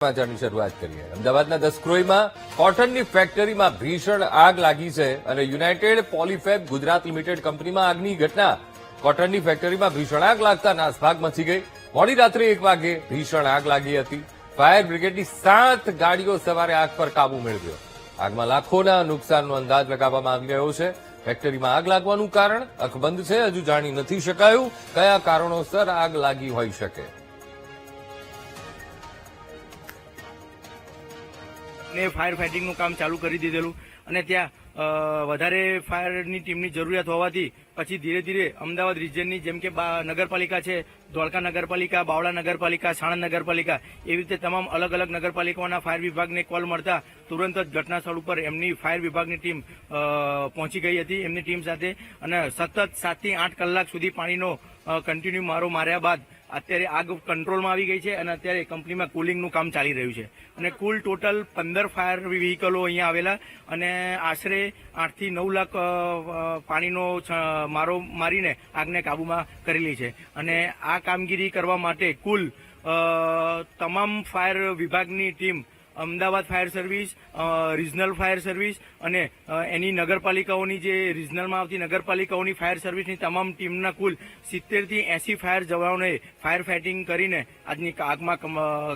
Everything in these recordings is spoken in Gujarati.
સમાચારની શરૂઆત કરીએ. અમદાવાદના દસક્રોઈમાં કોટનની ફેક્ટરીમાં ભીષણ આગ લાગી છે અને યુનાઇટેડ પોલીફેબ ગુજરાત લિમિટેડ કંપનીમાં આગની ઘટના. કોટનની ફેક્ટરીમાં ભીષણ આગ લાગતા નાસભાગ મચી ગઈ. મોડી રાત્રે 1 વાગે ભીષણ આગ લાગી હતી. ફાયર બ્રિગેડની 7 ગાડીઓ સવારે આગ પર કાબુ મેળવ્યો. આગમાં લાખોના નુકસાનનો અંદાજ લગાવવામાં આવી રહ્યો છે. ફેક્ટરીમાં આગ લાગવાનું કારણ અકબંધ છે. હજુ જાણી નથી શકાયું કયા કારણોસર આગ લાગી હોઈ શકે. ને ફાયર ફાઇટિંગનું કામ ચાલુ કરી દીધેલું અને ત્યાં વધારે ફાયરની ટીમની જરૂરિયાત હોવાથી પછી ધીરે ધીરે અમદાવાદ રિજનની જેમ કે નગરપાલિકા છે, ધોળકા નગરપાલિકા, બાવળા નગરપાલિકા, સાણંદ નગરપાલિકા, એવી રીતે તમામ અલગ અલગ નગરપાલિકાઓના ફાયર વિભાગને કોલ મળતા તુરંત જ ઘટના સ્થળ ઉપર એમની ફાયર વિભાગની ટીમ પહોંચી ગઈ હતી. એમની ટીમ સાથે અને સતત 7 થી 8 કલાક સુધી પાણીનો કન્ટિન્યુ મારો માર્યા બાદ અત્યારે આગ કંટ્રોલમાં આવી ગઈ છે અને અત્યારે કંપનીમાં કુલિંગનું કામ ચાલી રહ્યું છે. અને કુલ ટોટલ 15 ફાયર વ્હીકલો અહીંયા આવેલા અને આશરે 8 થી 9 લાખ પાણીનો મારો મારીને આગને કાબૂમાં કરેલી છે. અને આ કામગીરી કરવા માટે કુલ તમામ ફાયર વિભાગની team, Ahmedabad fire service, regional fire service અને એની નગરપાલિકાઓની જે રિજનલમાં આવતી નગરપાલિકાઓની ફાયર સર્વિસની તમામ ટીમના કુલ 70 થી 80 ફાયર જવાનોએ ફાયર ફાઇટિંગ કરીને આજની આગમાં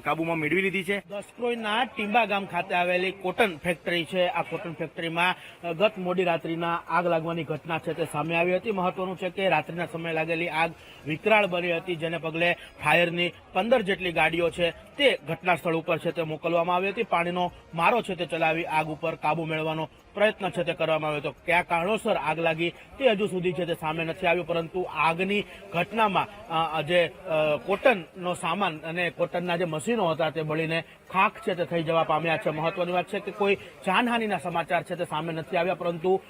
કાબુમાં મેળવી લીધી છે. દસક્રોઈના ટીંબા ગામ ખાતે આવેલી કોટન ફેક્ટરી છે. આ કોટન ફેક્ટરીમાં ગત મોડી રાત્રિના આગ લાગવાની ઘટના છે તે સામે આવી હતી. મહત્વનું છે કે રાત્રિના સમયે લાગેલી આગ વિકરાળ બની હતી, જેને પગલે ફાયરની 15 જેટલી ગાડીઓ છે તે ઘટના સ્થળ ઉપર છે તે મોકલવામાં આવી હતી. પાણીનો મારો છે તે ચલાવી આગ ઉપર કાબુ મેળવવાનો પ્રયત્ન છે તે કરવામાં આવ્યો હતો. કયા કારણોસર આગ લાગી તે હજુ સુધી છે તે સામે નથી આવ્યું, પરંતુ આગની ઘટનામાં જે કોટનનો સામાન અને કોટનના જે મશીનો હતા તે બળીને ખાખ છે તે થઈ જવા પામ્યા છે. મહત્વની વાત છે કે કોઈ જાનહાનિના સમાચાર છે તે સામે નથી આવ્યા, પરંતુ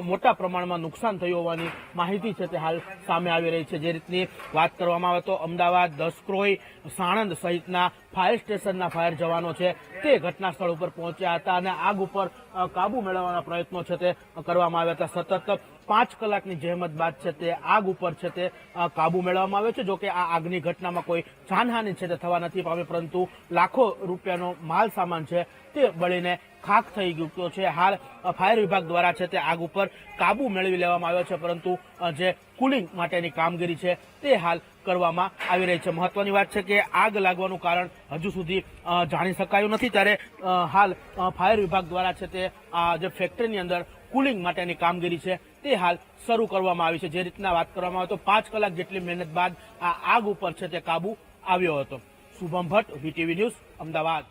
મોટા પ્રમાણમાં નુકસાન થયું હોવાની માહિતી છે તે હાલ સામે આવી રહી છે. જે રીતની વાત કરવામાં આવે તો અમદાવાદ, દસક્રોઈ, સાણંદ સહિતના ફાયર સ્ટેશનના ફાયર જવાનો છે તે ઘટના સ્થળ ઉપર પહોંચ્યા હતા અને આગ ઉપર કાબુ મેળવવાના પ્રયત્નો છે તે કરવામાં આવ્યા હતા. સતત 5 કલાકની જહેમત બાદ છે તે આગ ઉપર છે તે કાબુ મેળવવામાં આવ્યો છે. જોકે આ આગની ઘટનામાં કોઈ જાનહાનિ છે તે થવા નથી પામી, પરંતુ લાખો રૂપિયાનો માલ સામાન છે તે બળીને ખાખ થઈ ગયો છે. હાલ ફાયર વિભાગ દ્વારા છે તે આગ ઉપર કાબુ મેળવી લેવામાં આવ્યો છે, પરંતુ જે કુલિંગ માટેની કામગીરી છે તે હાલ કરવામાં આવી રહી છે. મહત્વની વાત છે કે આગ લાગવાનું કારણ હજુ સુધી જાણી શકાયું નથી, ત્યારે હાલ ફાયર વિભાગ દ્વારા છે તે જે ફેક્ટરીની અંદર કુલિંગ માટેની કામગીરી છે તે હાલ શરૂ કરવામાં આવી છે. જે રીતના વાત કરવામાં આવે તો 5 કલાક જેટલી મહેનત બાદ આ આગ ઉપર છે તે કાબુ આવ્યો હતો. Shubham Bhatt, VTV news, Ahmedabad.